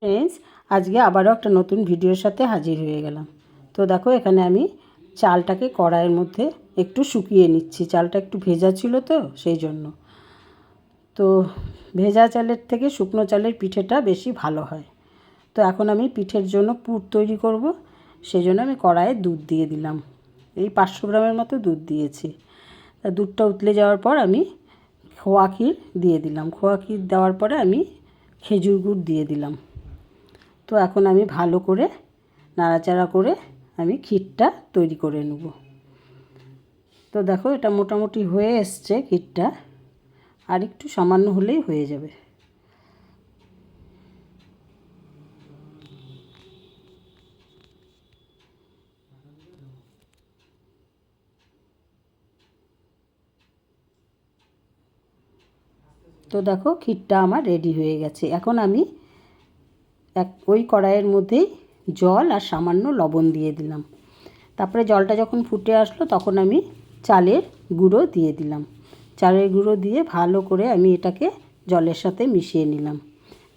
Friends, আজকে আবারও একটা নতুন ভিডিওর সাথে হাজির হয়ে গেলাম। তো দেখো, এখানে আমি চালটাকে কড়াইয়ের মধ্যে একটু শুকিয়ে নিচ্ছি। চালটা একটু ভেজা ছিল তো সেই জন্য। তো ভেজা চালের থেকে শুকনো চালের পিঠেটা বেশি ভালো হয়। তো এখন আমি পিঠের জন্য পুর তৈরি করব। সেই জন্য আমি কড়াইয়ে দুধ দিয়ে দিলাম। এই 500 গ্রামের মতো দুধ দিয়েছি। তা দুধটা উতলে যাওয়ার পর আমি খোয়া ক্ষীর দিয়ে দিলাম। খোয়া ক্ষীর দেওয়ার পরে আমি খেজুর গুড় দিয়ে দিলাম। তো এখন আমি ভালো করে নাড়াচাড়া করে আমি ক্ষীরটা তৈরি করে নেব। তো দেখো, এটা মোটামুটি হয়ে এসছে ক্ষীরটা, আর একটু সামান্য হলেই হয়ে যাবে। তো দেখো, ক্ষীরটা আমার রেডি হয়ে গেছে। এখন আমি ওই কড়াইয়ের মধ্যেই জল আর সামান্য লবণ দিয়ে দিলাম। তারপরে জলটা যখন ফুটে আসলো তখন আমি চালের গুঁড়ো দিয়ে দিলাম। চালের গুঁড়ো দিয়ে ভালো করে আমি এটাকে জলের সাথে মিশিয়ে নিলাম।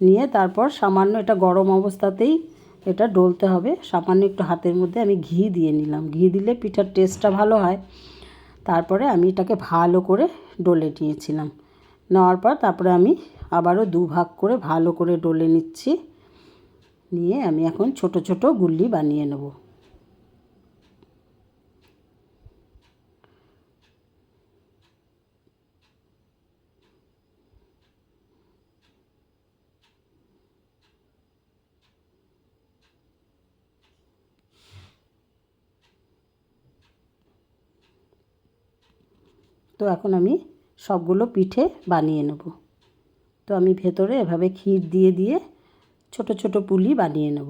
নিয়ে তারপর সামান্য, এটা গরম অবস্থাতেই এটা ডলতে হবে, সামান্য একটু হাতের মধ্যে আমি ঘি দিয়ে নিলাম। ঘি দিলে পিঠার টেস্টটা ভালো হয়। তারপরে আমি এটাকে ভালো করে ডলে নিয়েছিলাম। নেওয়ার পর তারপরে আমি আবারও দুভাগ করে ভালো করে ডলে নিচ্ছি। নিয়ে আমি এখন ছোট ছোট গুল্লি বানিয়ে নেব। তো এখন আমি সবগুলো পিঠে বানিয়ে নেব। তো আমি ভেতরে এভাবে ক্ষীর দিয়ে দিয়ে ছোট ছোট পুলি বানিয়ে নেব।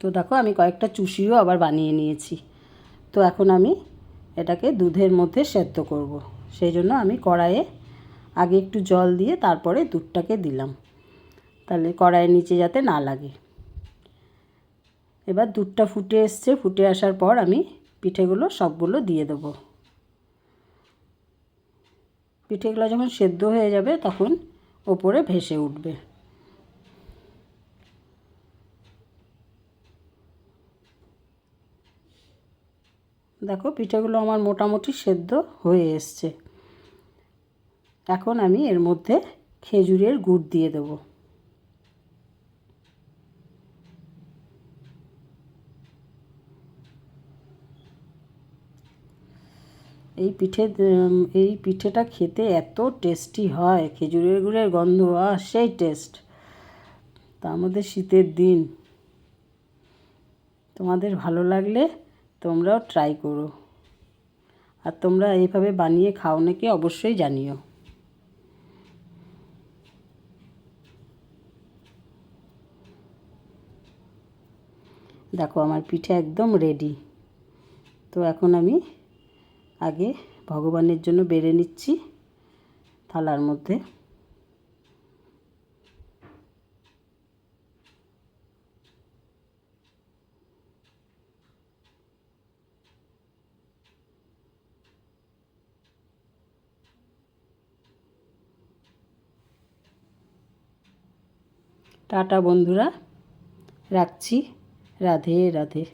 তো দেখো, আমি কয়েকটা চুষিও আবার বানিয়ে নিয়েছি। তো এখন আমি এটাকে দুধের মধ্যে সেদ্ধ করব। সেই জন্য আমি কড়াইয়ে আগে একটু জল দিয়ে তারপরে দুধটাকে দিলাম, তাহলে কড়াইয়ের নিচে যাতে না লাগে। এবার দুধটা ফুটে এসছে। ফুটে আসার পর আমি পিঠেগুলো সবগুলো দিয়ে দেবো। পিঠেগুলো যখন সেদ্ধ হয়ে যাবে তখন ওপরে ভেসে উঠবে। দেখো, পিঠেগুলো আমার মোটামুটি সেদ্ধ হয়ে এসছে। এখন আমি এর মধ্যে খেজুরের গুড় দিয়ে দেবো। এই পিঠেটা খেতে এত টেস্টি হয়, খেজুরের গুড়ের গন্ধ আর সেই টেস্ট। তার মধ্যে শীতের দিন। তোমাদের ভালো লাগলে তোমরাও ট্রাই করো, আর তোমরা এইভাবে বানিয়ে খাও নাকি অবশ্যই জানিও। দেখো, আমার পিঠে একদম রেডি। তো এখন আমি আগে ভগবানের জন্য বেড়ে নিচ্ছি থালার মধ্যে। টাটা বন্ধুরা, রাখছি। রাধে রাধে।